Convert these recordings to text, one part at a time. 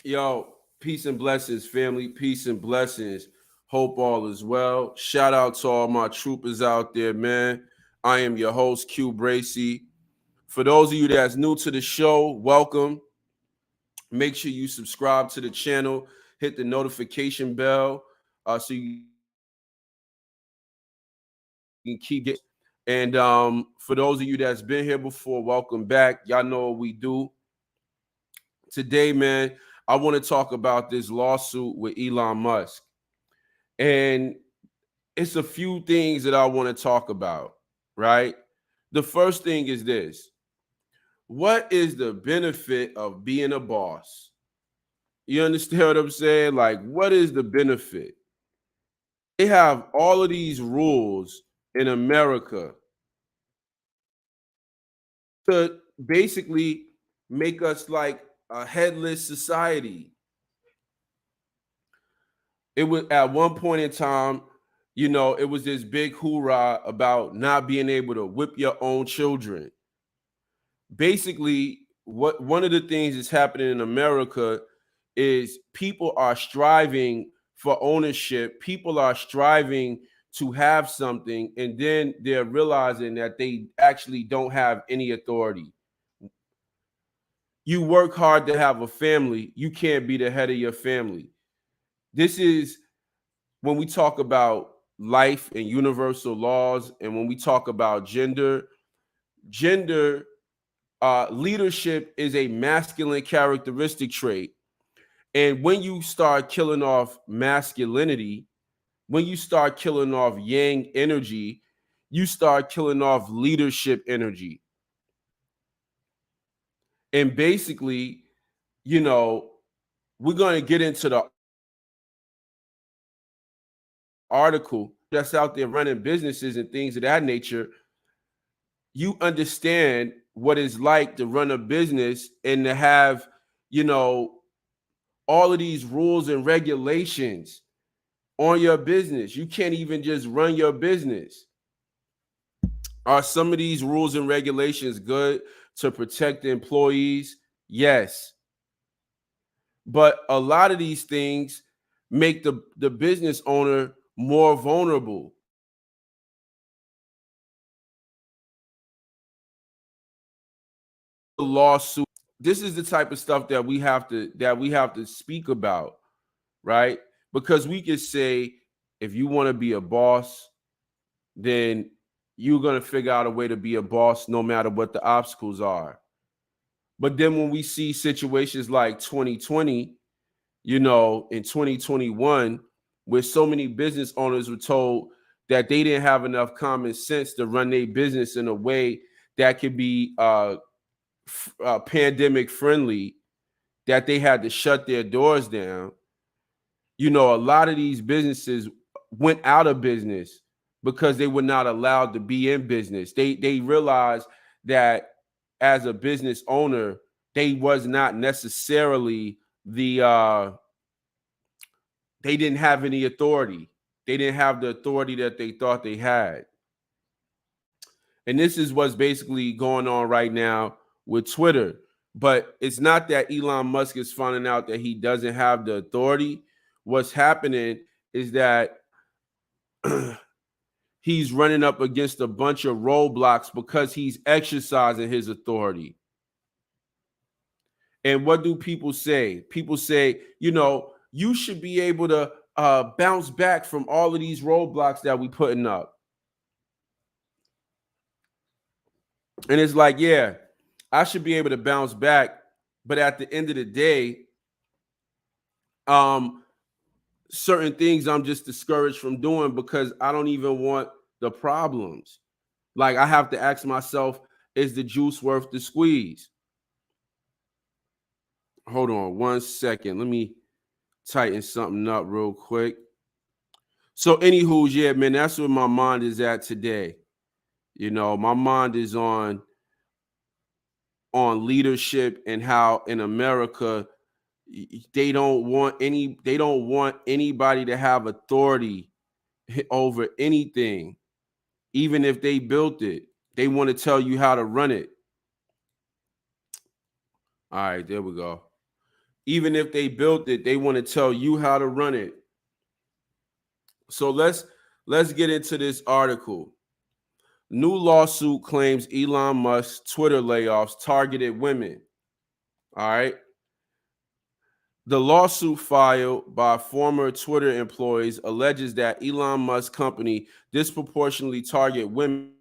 Yo, peace and blessings, family. Peace and blessings. Hope all is well. Shout out to all my troopers out there, man. I am your host, CueBracey. For those of you that's new to the show, welcome. Make sure you subscribe to the channel, hit the notification bell, so you can keep getting and for those of you that's been here before, welcome back. Y'all know what we do. Today, man, I want to talk about this lawsuit with Elon Musk. And it's a few things that I want to talk about, right? The first thing is this. What is the benefit of being a boss? You understand what I'm saying? Like, what is the benefit? They have all of these rules in America to basically make us like a headless society. It was at one point in time, it was this big hoorah about not being able to whip your own children. Basically, what one of the things that's happening in America is people are striving for ownership. People are striving to have something, and then they're realizing that they actually don't have any authority. You work hard to have a family. You can't be the head of your family. This is when we talk about life and universal laws, and when we talk about gender leadership is a masculine characteristic trait. And when you start killing off masculinity, when you start killing off yang energy, you start killing off leadership energy. And basically, we're going to get into the article that's out there running businesses and things of that nature. You understand what it's like to run a business and to have, all of these rules and regulations on your business. You can't even just run your business. Are some of these rules and regulations good to protect the employees? Yes. But a lot of these things make the business owner more vulnerable. Lawsuit. This is the type of stuff that we have to speak about, right? Because we could say, if you want to be a boss, then you're going to figure out a way to be a boss no matter what the obstacles are. But then when we see situations like 2020, in 2021, where so many business owners were told that they didn't have enough common sense to run their business in a way that could be pandemic friendly, that they had to shut their doors down. A lot of these businesses went out of business because they were not allowed to be in business. They realized that as a business owner, they was not necessarily they didn't have any authority. They didn't have the authority that they thought they had. And this is what's basically going on right now with Twitter. But it's not that Elon Musk is finding out that he doesn't have the authority. What's happening is that he's running up against a bunch of roadblocks because he's exercising his authority. And what do people say? People say, you should be able to bounce back from all of these roadblocks that we putting up. And it's like, yeah, I should be able to bounce back. But at the end of the day, certain things I'm just discouraged from doing because I don't even want the problems. Like, I have to ask myself, is the juice worth the squeeze? Hold on 1 second. Let me tighten something up real quick. So, anywho, yeah, man, that's where my mind is at today. My mind is on leadership and how in America they don't want anybody to have authority over anything. Even if they built it, they want to tell you how to run it. All right, there we go. Even if they built it, they want to tell you how to run it. So let's get into this article. New lawsuit claims Elon Musk's Twitter layoffs targeted women. All right. The lawsuit filed by former Twitter employees alleges that Elon Musk's company disproportionately target women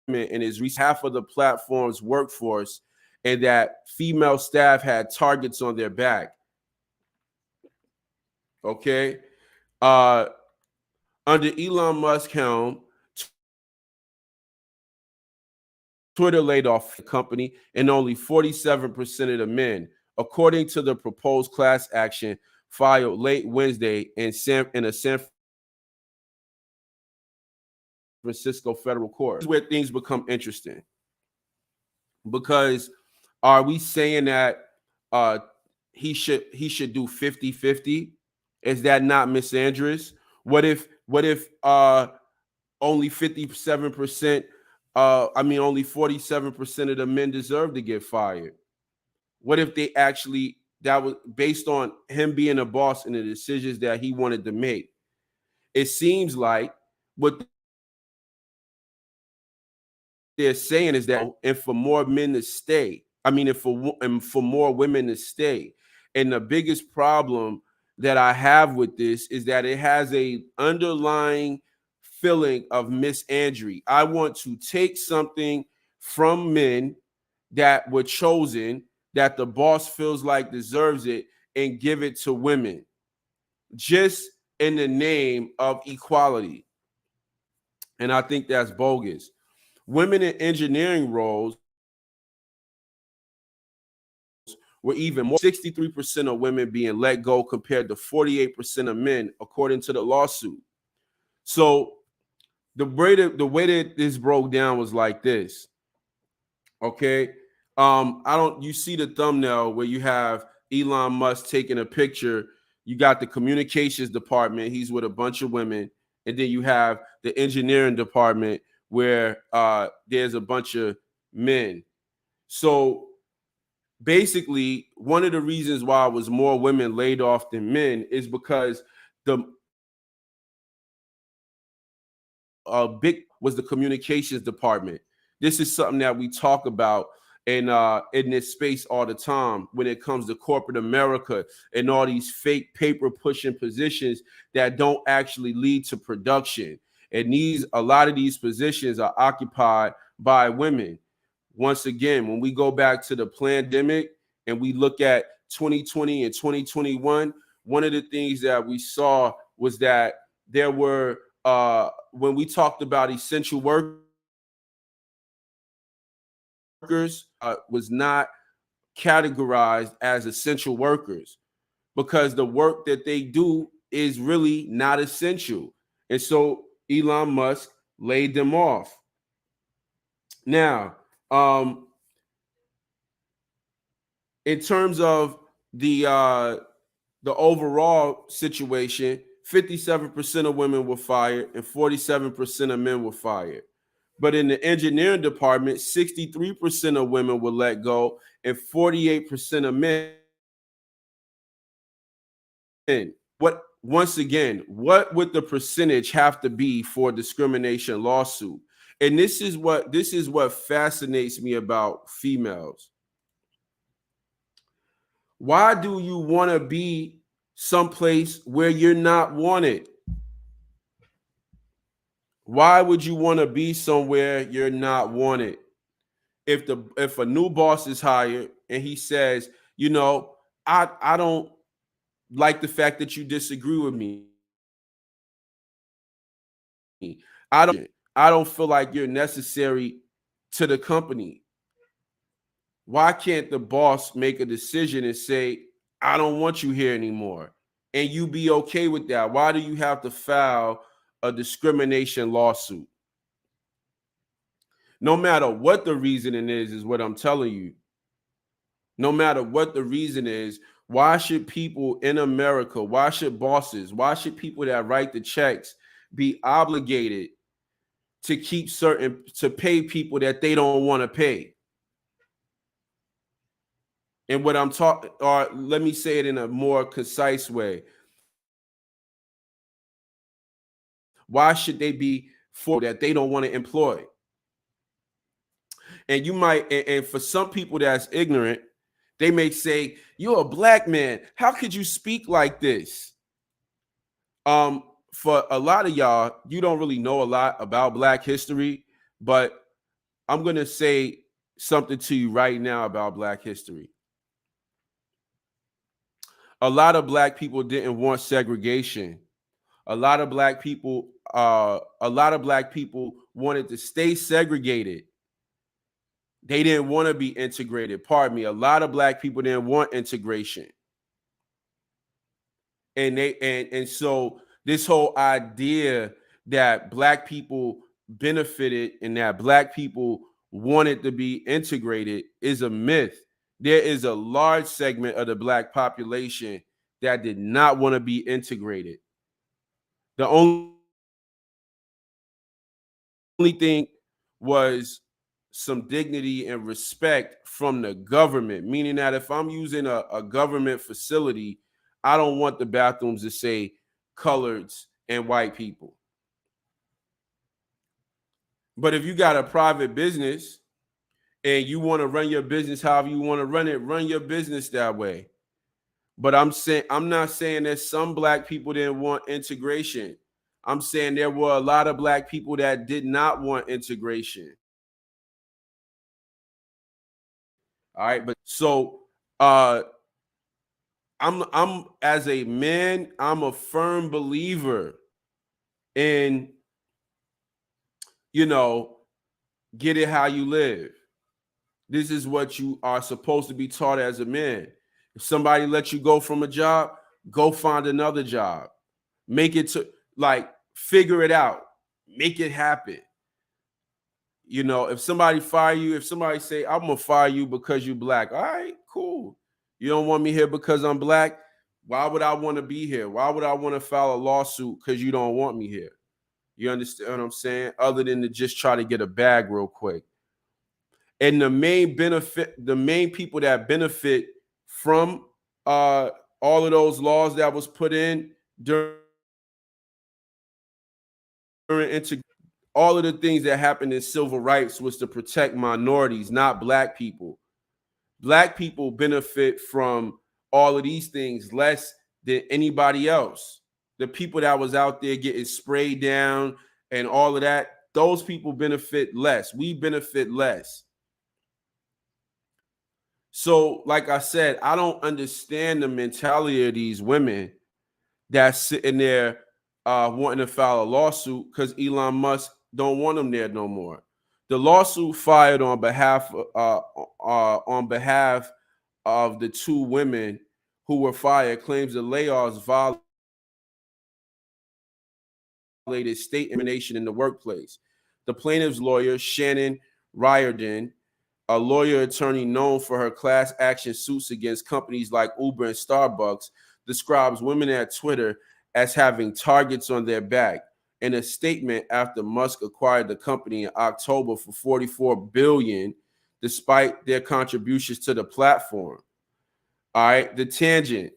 in its half of the platform's workforce, and that female staff had targets on their back. Okay. Uh, Under Elon Musk's helm, Twitter laid off the company and only 47% of the men, according to the proposed class action filed late Wednesday in a San Francisco federal court. This is where things become interesting, because are we saying that he should do 50-50? Is that not misandrous? What if only 57%, only 47% of the men deserve to get fired? What if they actually, that was based on him being a boss and the decisions that he wanted to make? It seems like what they're saying is that, and for more men to stay, and for more women to stay. And the biggest problem that I have with this is that it has a underlying feeling of misandry. I want to take something from men that were chosen, that the boss feels like deserves it, and give it to women, just in the name of equality. And I think that's bogus. Women in engineering roles were even more, 63% of women being let go compared to 48% of men, according to the lawsuit. So the way that this broke down was like this. Okay. You see the thumbnail where you have Elon Musk taking a picture. You got the communications department, he's with a bunch of women, and then you have the engineering department where there's a bunch of men. So basically, one of the reasons why was more women laid off than men is because the big was the communications department. This is something that we talk about in this space all the time when it comes to corporate America and all these fake paper pushing positions that don't actually lead to production. And a lot of these positions are occupied by women. Once again, when we go back to the pandemic and we look at 2020 and 2021, one of the things that we saw was that there were, when we talked about essential workers, was not categorized as essential workers because the work that they do is really not essential. And so Elon Musk laid them off. Now, in terms of the overall situation, 57% of women were fired and 47% of men were fired. But in the engineering department, 63% of women were let go and 48% of men. What would the percentage have to be for a discrimination lawsuit? And this is what fascinates me about females. Why do you want to be someplace where you're not wanted? Why would you want to be somewhere you're not wanted? If a new boss is hired and he says, I don't like the fact that you disagree with me. I don't feel like you're necessary to the company. Why can't the boss make a decision and say, I don't want you here anymore? And you be okay with that? Why do you have to file a discrimination lawsuit? No matter what the reasoning is what I'm telling you. No matter what the reason is, why should people in America, why should bosses, why should people that write the checks be obligated to pay people that they don't want to pay? And what I'm talking, or let me say it in a more concise way. Why should they be for that they don't want to employ? And you might, and for some people that's ignorant, they may say, "You're a black man. How could you speak like this?" For a lot of y'all, you don't really know a lot about Black history, but I'm gonna say something to you right now about Black history. A lot of Black people didn't want segregation. A lot of Black people, wanted to stay segregated. They didn't want to be integrated. Pardon me. A lot of Black people didn't want integration. And so this whole idea that Black people benefited and that Black people wanted to be integrated is a myth. There is a large segment of the Black population that did not want to be integrated. The only thing was some dignity and respect from the government, meaning that if I'm using a government facility, I don't want the bathrooms to say coloreds and white people. But if you got a private business and you want to run your business however you want to run it, run your business that way. But I'm not saying that some Black people didn't want integration. I'm saying there were a lot of Black people that did not want integration. All right, but so I'm as a man, I'm a firm believer in, get it how you live. This is what you are supposed to be taught as a man. If somebody lets you go from a job, go find another job. Make it to, like, figure it out. Make it happen. If somebody fire you, if somebody say, "I'm gonna fire you because you Black," all right, cool. You don't want me here because I'm Black. Why would I want to be here? Why would I want to file a lawsuit because you don't want me here? You understand what I'm saying? Other than to just try to get a bag real quick. And the main people that benefit from all of those laws that was put in during all of the things that happened in civil rights was to protect minorities, not Black people. Black people benefit from all of these things less than anybody else. The people that was out there getting sprayed down and all of that, those people benefit less. We benefit less. So, like I said, I don't understand the mentality of these women that's sitting there wanting to file a lawsuit because Elon Musk don't want them there no more. The lawsuit filed on behalf of the two women who were fired claims the layoffs violated state discrimination in the workplace. The plaintiff's lawyer, Shannon Riordan, a lawyer attorney known for her class action suits against companies like Uber and Starbucks, describes women at Twitter as having targets on their back. In a statement after Musk acquired the company in October for $44 billion, despite their contributions to the platform. All right, the tangent.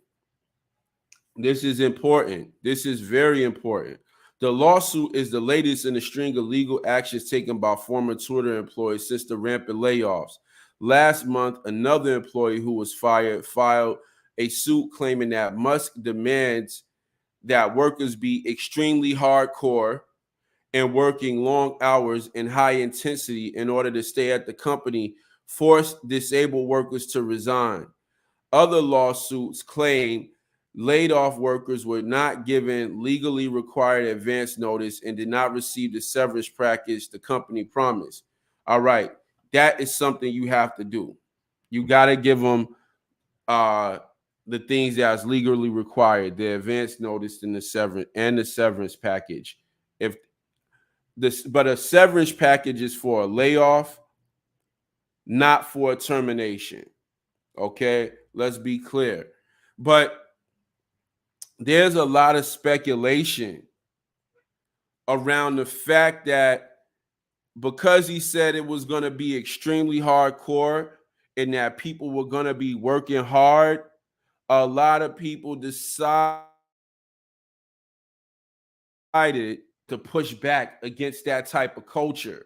This is important. This is very important. The lawsuit is the latest in a string of legal actions taken by former Twitter employees since the rampant layoffs. Last month, another employee who was fired filed a suit claiming that Musk demands that workers be extremely hardcore and working long hours and high intensity in order to stay at the company, forced disabled workers to resign. Other lawsuits claim laid off workers were not given legally required advance notice and did not receive the severance package the company promised. All right, that is something you have to do. You got to give them the things that's legally required, the advance notice and the severance package. But a severance package is for a layoff, not for a termination. Okay, let's be clear. But there's a lot of speculation around the fact that because he said it was going to be extremely hardcore and that people were going to be working hard, a lot of people decided to push back against that type of culture.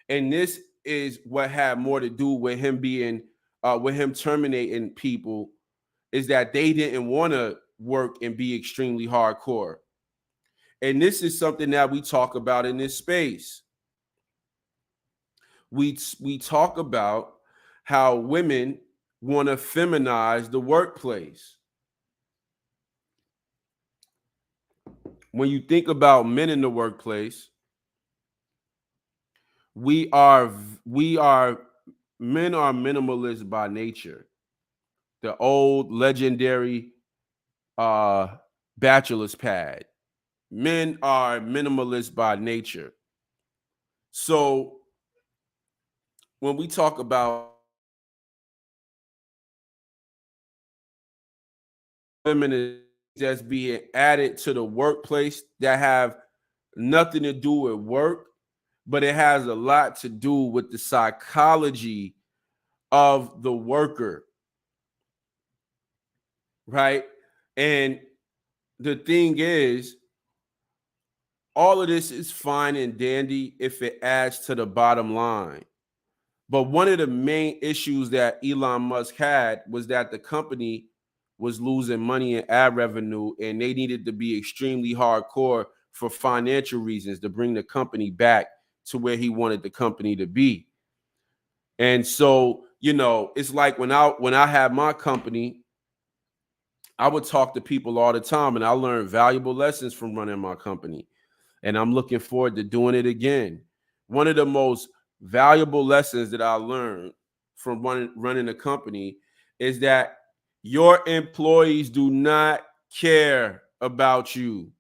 And this is what had more to do with him being, with him terminating people, is that they didn't want to work and be extremely hardcore. And this is something that we talk about in this space. We talk about how women want to feminize the workplace. When you think about men in the workplace, we are we are men are minimalist by nature. The old legendary bachelor's pad. Men are minimalist by nature. So when we talk about women that's being added to the workplace that have nothing to do with work, but it has a lot to do with the psychology of the worker, right? And the thing is, all of this is fine and dandy if it adds to the bottom line. But one of the main issues that Elon Musk had was that the company was losing money in ad revenue, and they needed to be extremely hardcore for financial reasons to bring the company back to where he wanted the company to be. And so, it's like when I had my company, I would talk to people all the time, and I learned valuable lessons from running my company. And I'm looking forward to doing it again. One of the most valuable lessons that I learned from running a company is that your employees do not care about you.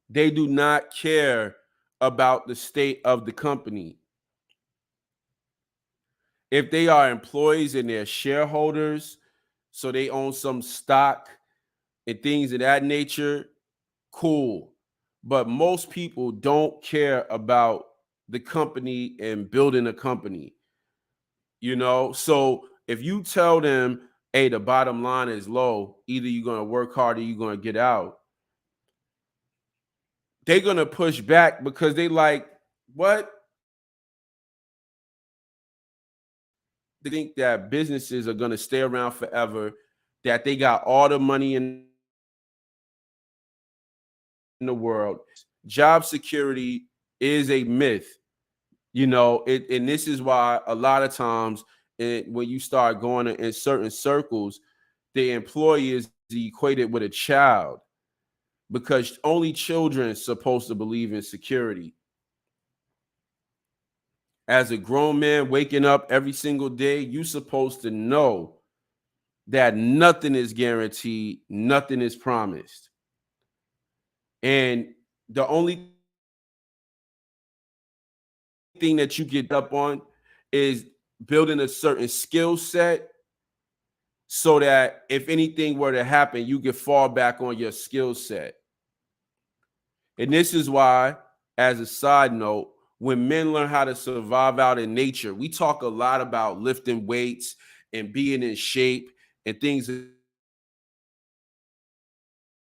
They do not care about the state of the company. If they are employees and they're shareholders, so they own some stock and things of that nature, cool. But most people don't care about the company and building a company, So if you tell them, hey, the bottom line is low, either you're going to work hard or you're going to get out, they're going to push back because they like, what? They think that businesses are going to stay around forever, that they got all the money in the world. Job security is a myth. And this is why a lot of times when you start going in certain circles, the employee is equated with a child, because only children are supposed to believe in security. As a grown man waking up every single day, you're supposed to know that nothing is guaranteed, nothing is promised. And the only thing that you get up on is building a certain skill set, so that if anything were to happen, you can fall back on your skill set. And this is why, as a side note, when men learn how to survive out in nature, we talk a lot about lifting weights and being in shape and things of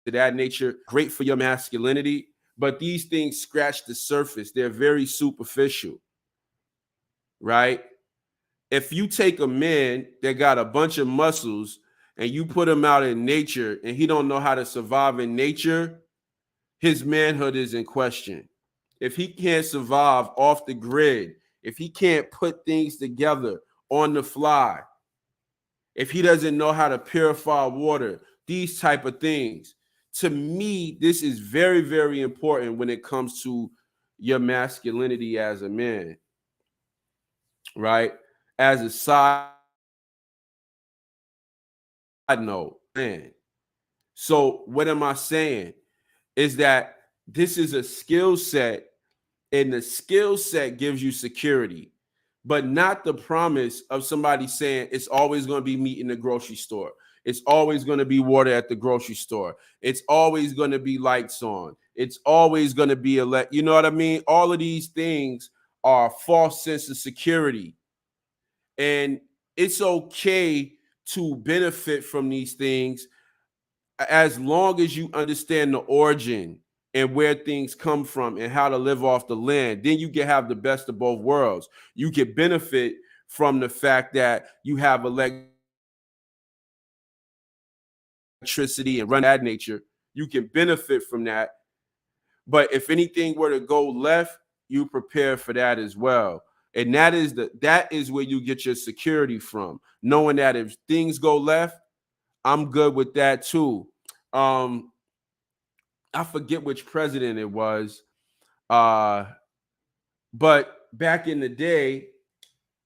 that nature, great for your masculinity. But these things scratch the surface. They're very superficial, right? If you take a man that got a bunch of muscles and you put him out in nature and he don't know how to survive in nature, his manhood is in question. If he can't survive off the grid, if he can't put things together on the fly, if he doesn't know how to purify water, these type of things, to me, this is very, very important when it comes to your masculinity as a man, right? As a side note, man. So what am I saying? Is that this is a skill set, and the skill set gives you security, but not the promise of somebody saying it's always going to be meat in the grocery store. It's always going to be water at the grocery store. It's always going to be lights on. It's always going to be you know what I mean? All of these things are a false sense of security. And it's okay to benefit from these things as long as you understand the origin and where things come from and how to live off the land. Then you can have the best of both worlds. You can benefit from the fact that you have electricity and run that nature. You can benefit from that. But if anything were to go left, you prepare for that as well. And that is where you get your security from, knowing that if things go left, I'm good with that too. I forget which president it was, but back in the day,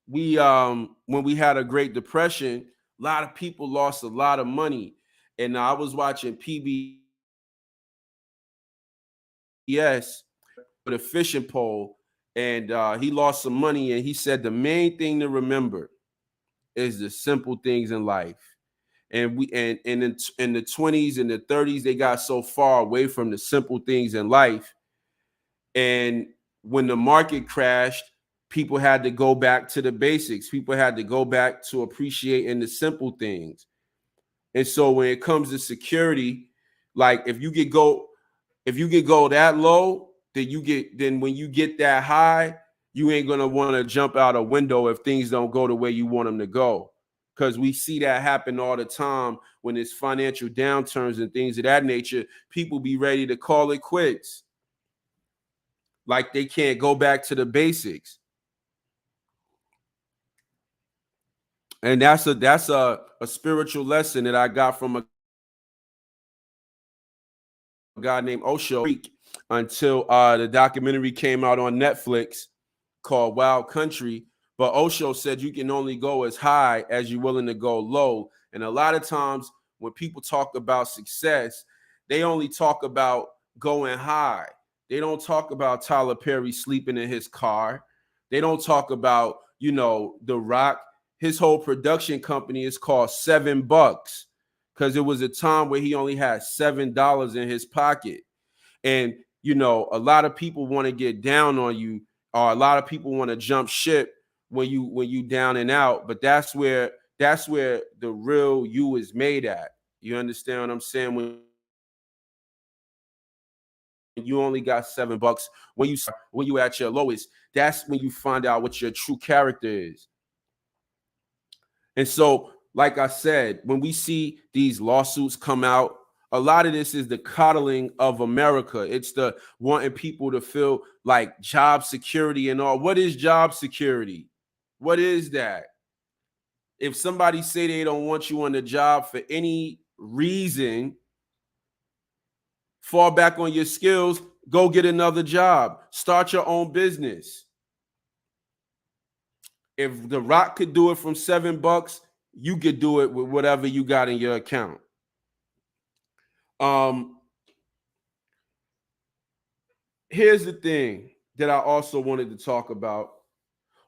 we when we had a Great Depression, a lot of people lost a lot of money. And I was watching PBS with a fishing pole, and he lost some money, and he said the main thing to remember is the simple things in life. And in the 20s and the 30s, they got so far away from the simple things in life. And when the market crashed, people had to go back to the basics. People had to go back to appreciating the simple things. And so when it comes to security, like if you could go that low, then when you get that high, you ain't gonna want to jump out a window if things don't go the way you want them to go. Because we see that happen all the time when it's financial downturns and things of that nature. People be ready to call it quits. Like they can't go back to the basics. And that's a spiritual lesson that I got from a guy named Osho until the documentary came out on Netflix called Wild Country. But Osho said you can only go as high as you're willing to go low. And a lot of times when people talk about success, they only talk about going high. They don't talk about Tyler Perry sleeping in his car. They don't talk about, The Rock. His whole production company is called $7 because it was a time where he only had $7 in his pocket. And, a lot of people want to get down on you, or a lot of people want to jump ship when you down and out. But that's where the real you is made at. You understand what I'm saying? When you only got $7, when you at your lowest, that's when you find out what your true character is. And so, like I said, when we see these lawsuits come out, a lot of this is the coddling of America. It's the wanting people to feel like job security and all. What is job security? What is that? If somebody say they don't want you on the job for any reason, fall back on your skills, go get another job, start your own business. If The Rock could do it from $7, you could do it with whatever you got in your account. Here's the thing that I also wanted to talk about.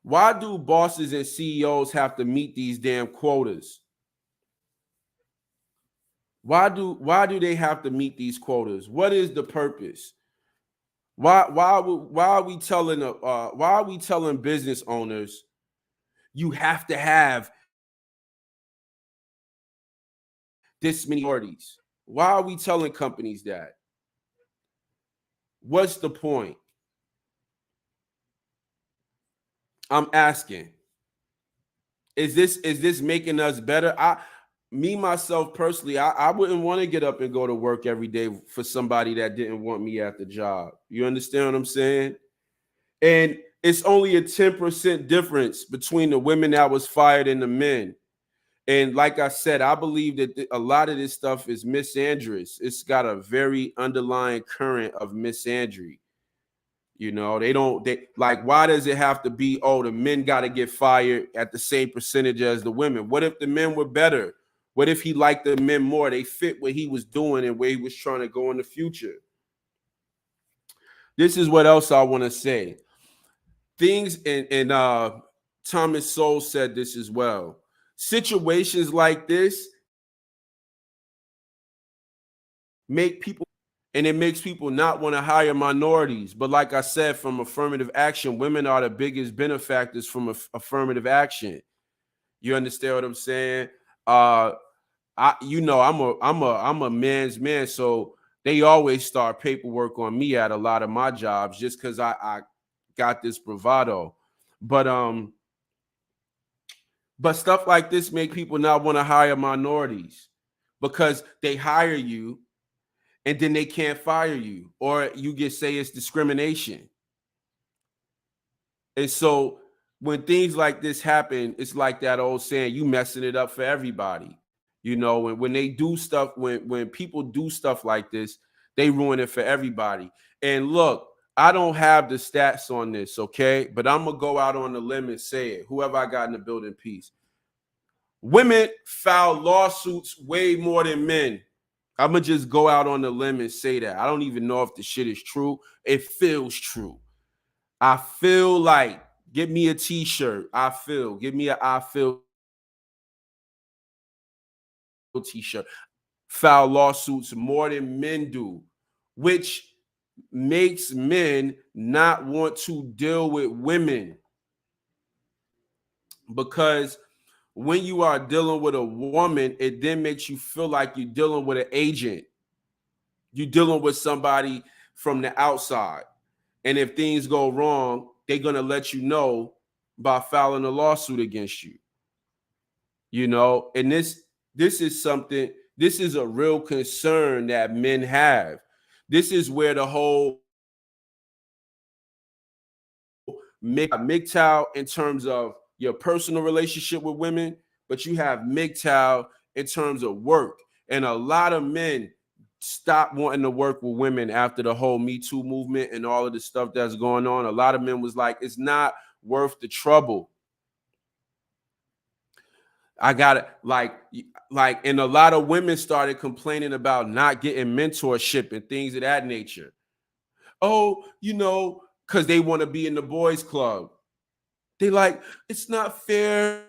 Why do bosses and CEOs have to meet these damn quotas? Why do they have to meet these quotas? What is the purpose? Why are we telling business owners you have to have this many minorities? Why are we telling companies that? What's the point? I'm asking. Is this making us better? Myself personally, I wouldn't want to get up and go to work every day for somebody that didn't want me at the job. You understand what I'm saying? And it's only a 10% difference between the women that was fired and the men. And like I said, I believe that a lot of this stuff is misandrous. It's got a very underlying current of misandry. Why does it have to be, the men got to get fired at the same percentage as the women? What if the men were better? What if he liked the men more? They fit what he was doing and where he was trying to go in the future. This is what else I want to say. Things, and Thomas Sowell said this as well. Situations like this make people, and it makes people not want to hire minorities. But like I said, from affirmative action, women are the biggest benefactors from affirmative action. You understand what I'm saying? Uh, I'm a man's man, so they always start paperwork on me at a lot of my jobs just because I got this bravado. But but stuff like this make people not want to hire minorities because they hire you and then they can't fire you, or you get say it's discrimination. And so when things like this happen, it's like that old saying, you messing it up for everybody. You know, and when they do stuff, when people do stuff like this, they ruin it for everybody. And look, I don't have the stats on this, okay? But I'm gonna go out on the limb and say it. Whoever I got in the building, peace. Women file lawsuits way more than men. I'm gonna just go out on the limb and say that. I don't even know if the shit is true. It feels true. I feel like, get me a t-shirt. Give me an I feel t-shirt. File lawsuits more than men do, which makes men not want to deal with women, because when you are dealing with a woman, it then makes you feel like you're dealing with an agent. You're dealing with somebody from the outside. And if things go wrong, they're going to let you know by filing a lawsuit against you. You know, and this is something, this is a real concern that men have. This is where the whole MGTOW in terms of your personal relationship with women, but you have MGTOW in terms of work. And a lot of men stop wanting to work with women after the whole Me Too movement and all of the stuff that's going on. A lot of men was like, it's not worth the trouble. I got it. And a lot of women started complaining about not getting mentorship and things of that nature. Oh, because they want to be in the boys' club. They like, it's not fair.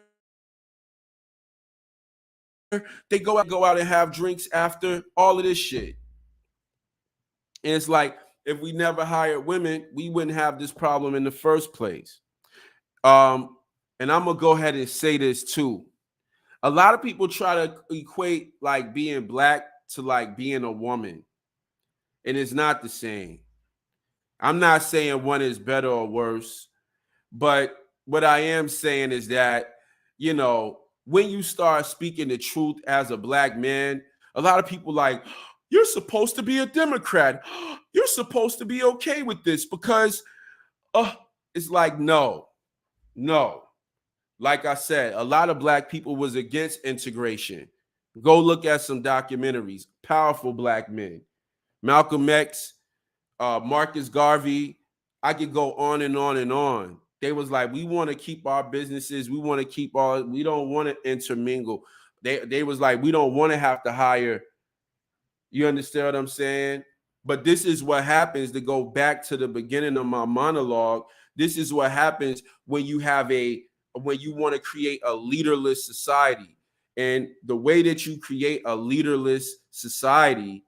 They go out and have drinks after all of this shit. And it's like, if we never hired women, we wouldn't have this problem in the first place. And I'm gonna go ahead and say this too. A lot of people try to equate like being black to like being a woman, and it's not the same. I'm not saying one is better or worse, but what I am saying is that, when you start speaking the truth as a black man, a lot of people like, you're supposed to be a Democrat. You're supposed to be okay with this because it's like, no. Like I said, a lot of black people was against integration. Go look at some documentaries. Powerful black men. Malcolm X, Marcus Garvey. I could go on and on and on. They was like, we want to keep our businesses. We want to keep we don't want to intermingle. They was like, we don't want to have to hire. You understand what I'm saying? But this is what happens, to go back to the beginning of my monologue. This is what happens when you want to create a leaderless society. And the way that you create a leaderless society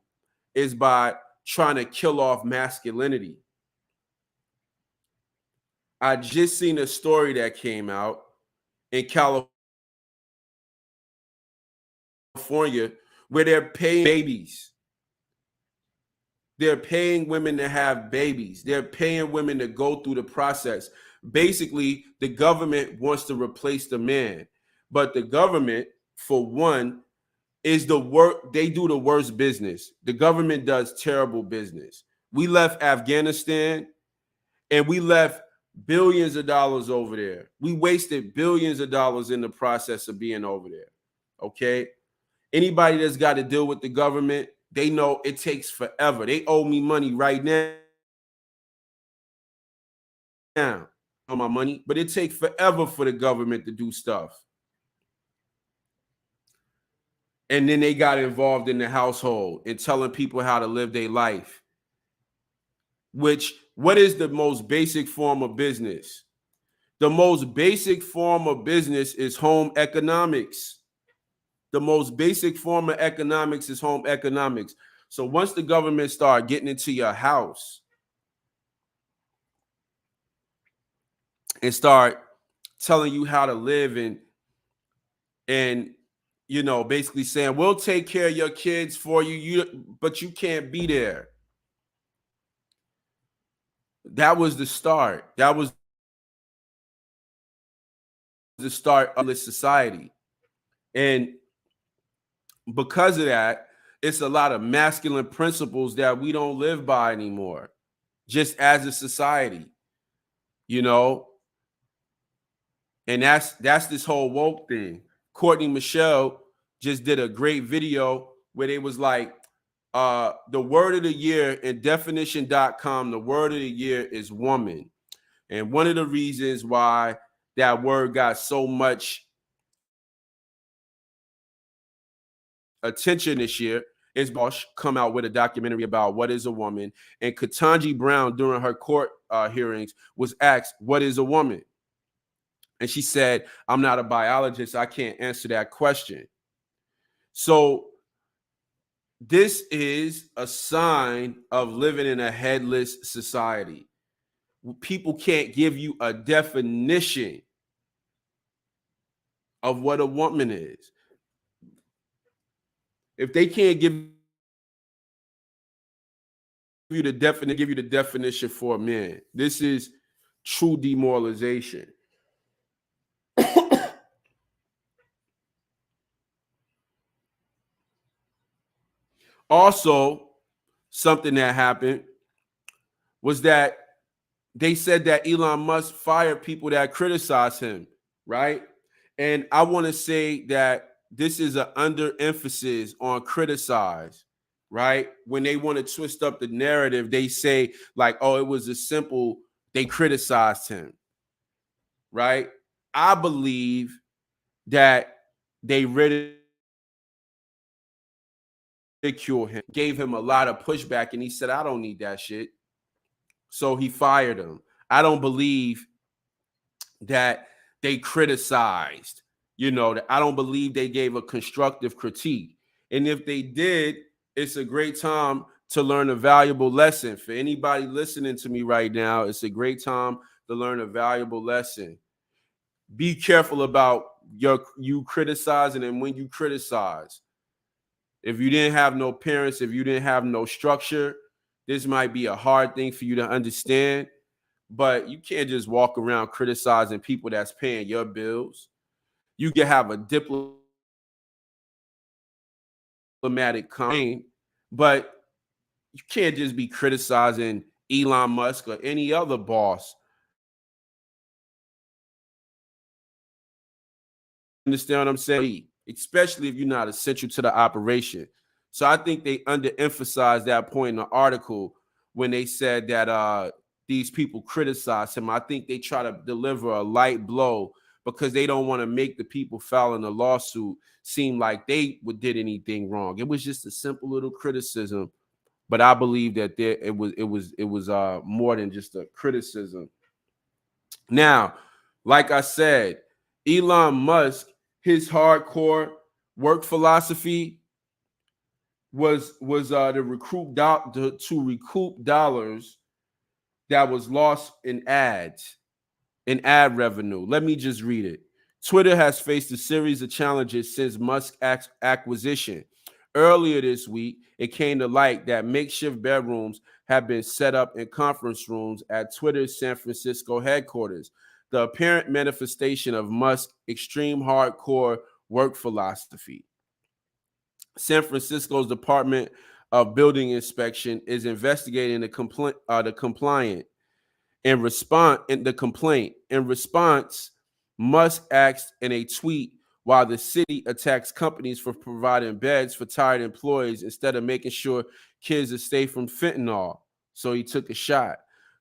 is by trying to kill off masculinity. I just seen a story that came out in California where they're paying babies. They're paying women to have babies. They're paying women to go through the process. Basically, the government wants to replace the man. But the government, for one, is they do the worst business. The government does terrible business. We left Afghanistan and we left billions of dollars over there. We wasted billions of dollars in the process of being over there. Okay? Anybody that's got to deal with the government, they know it takes forever. They owe me money right now on my money, but it takes forever for the government to do stuff. And then they got involved in the household and telling people how to live their life. What is the most basic form of business? The most basic form of business is home economics. The most basic form of economics is home economics. So once the government start getting into your house and start telling you how to live and and basically saying, we'll take care of your kids for but you can't be there. That was the start. That was the start of this society. And because of that, it's a lot of masculine principles that we don't live by anymore, just as a society, you know. And that's this whole woke thing. Courtney Michelle just did a great video where they was like, the word of the year in definition.com, the word of the year is woman. And one of the reasons why that word got so much attention this year is Bosch come out with a documentary about what is a woman. And Ketanji Brown, during her court hearings, was asked, what is a woman? And she said, I'm not a biologist. I can't answer that question. So this is a sign of living in a headless society. People can't give you a definition of what a woman is. If they can't give you the definition for a man, this is true demoralization. Also, something that happened was that they said that Elon Musk fired people that criticized him, right? And I want to say that this is an underemphasis on criticize, right? When they want to twist up the narrative, they say like, oh, it was a simple, they criticized him, right? I believe that they ridiculed him, gave him a lot of pushback, and he said, I don't need that shit. So he fired him. I don't believe that they criticized, I don't believe they gave a constructive critique. And if they did, it's a great time to learn a valuable lesson. For anybody listening to me right now, it's a great time to learn a valuable lesson. Be careful about you criticizing, and when you criticize. If you didn't have no parents, if you didn't have no structure, this might be a hard thing for you to understand. But you can't just walk around criticizing people that's paying your bills. You can have a diplomatic claim, but you can't just be criticizing Elon Musk or any other boss. Understand what I'm saying? Especially if you're not essential to the operation. So I think they underemphasized that point in the article when they said that these people criticize him. I think they try to deliver a light blow because they don't want to make the people filing the lawsuit seem like they did anything wrong. It was just a simple little criticism, but I believe that it was more than just a criticism. Now, like I said, Elon Musk, his hardcore work philosophy was to recoup dollars that was lost in ad revenue. Let me just read it. Twitter has faced a series of challenges since Musk's acquisition. Earlier this week, it came to light that makeshift bedrooms have been set up in conference rooms at Twitter's San Francisco headquarters, the apparent manifestation of Musk's extreme hardcore work philosophy. San Francisco's Department of Building Inspection is investigating the complaint. In response, Musk asked in a tweet, while the city attacks companies for providing beds for tired employees instead of making sure kids are safe from fentanyl. So he took a shot.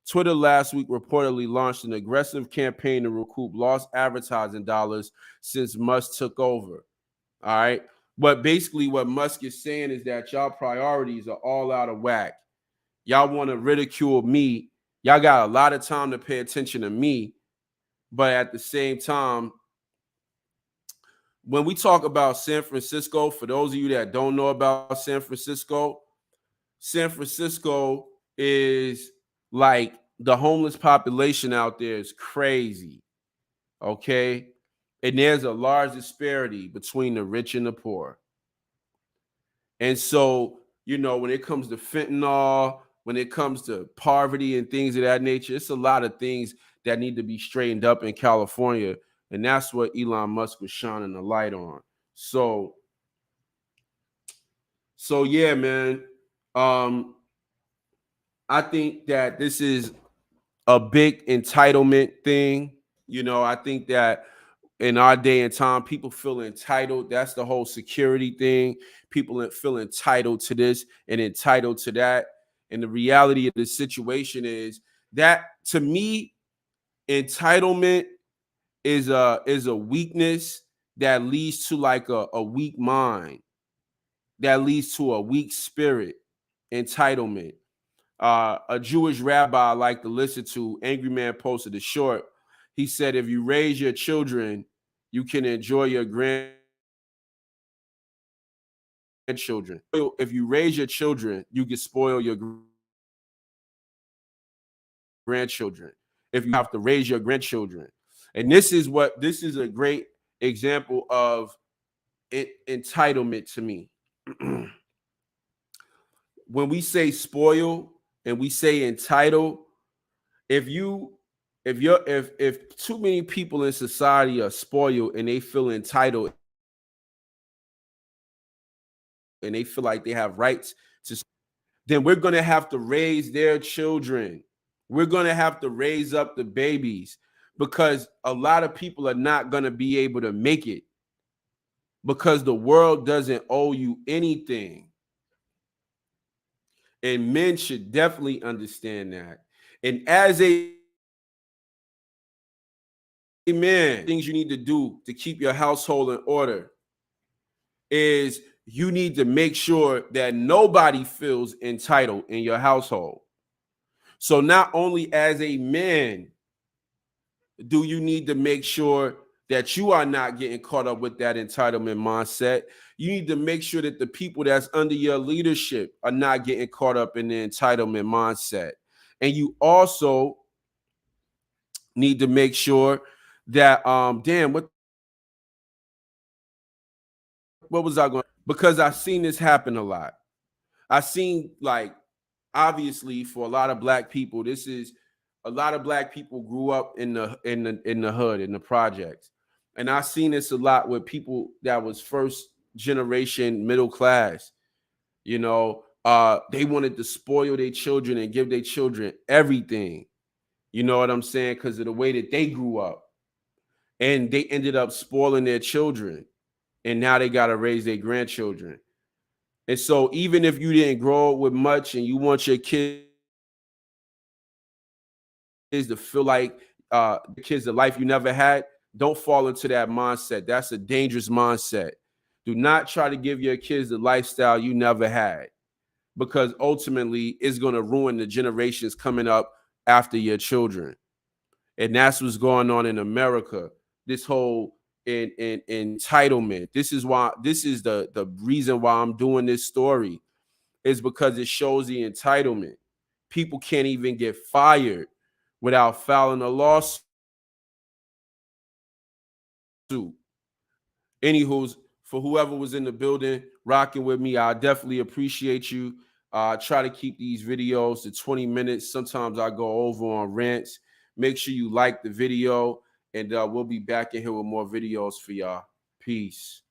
Twitter last week reportedly launched an aggressive campaign to recoup lost advertising dollars since Musk took over. All right. But basically what Musk is saying is that y'all priorities are all out of whack. Y'all want to ridicule me. Y'all got a lot of time to pay attention to me. But at the same time, when we talk about San Francisco, for those of you that don't know about San Francisco is like the homeless population out there is crazy. Okay. And there's a large disparity between the rich and the poor. And so, when it comes to fentanyl, when it comes to poverty and things of that nature, it's a lot of things that need to be straightened up in California. And that's what Elon Musk was shining the light on. So yeah, man. Um, I think that this is a big entitlement thing. I think that in our day and time, people feel entitled. That's the whole security thing. People feel entitled to this and entitled to that. And the reality of the situation is that, to me, entitlement is a weakness that leads to like a weak mind, that leads to a weak spirit. Entitlement. A Jewish rabbi I like to listen to, Angry Man, posted a short. He said, if you raise your children, you can enjoy your grandchildren. If you raise your children, you can spoil your grandchildren. If you have to raise your grandchildren. And this is a great example of entitlement to me. When we say spoil and we say entitled, if too many people in society are spoiled and they feel entitled and they feel like they have rights to, then we're going to have to raise their children. We're going to have to raise up the babies, because a lot of people are not going to be able to make it, because the world doesn't owe you anything. And men should definitely understand that. And as a man, things you need to do to keep your household in order is you need to make sure that nobody feels entitled in your household. So not only as a man do you need to make sure that you are not getting caught up with that entitlement mindset, you need to make sure that the people that's under your leadership are not getting caught up in the entitlement mindset. And you also need to make sure that what was I going? Because I've seen this happen a lot. I've seen, like, obviously for a lot of black people, this is a lot of black people grew up in the hood, in the projects. And I've seen this a lot with people that was first generation middle class. They wanted to spoil their children and give their children everything. You know what I'm saying? Because of the way that they grew up. And they ended up spoiling their children. And now they got to raise their grandchildren. And so even if you didn't grow up with much and you want your kids to feel like the kids the life you never had, don't fall into that mindset. That's a dangerous mindset. Do not try to give your kids the lifestyle you never had, because ultimately it's going to ruin the generations coming up after your children. And that's what's going on in America. This whole in entitlement. This is the reason why I'm doing this story, is because it shows the entitlement. People can't even get fired without filing a lawsuit. Anywho's, for whoever was in the building rocking with me, I definitely appreciate you. Try to keep these videos to 20 minutes. Sometimes I go over on rants. Make sure you like the video, and we'll be back in here with more videos for y'all. Peace.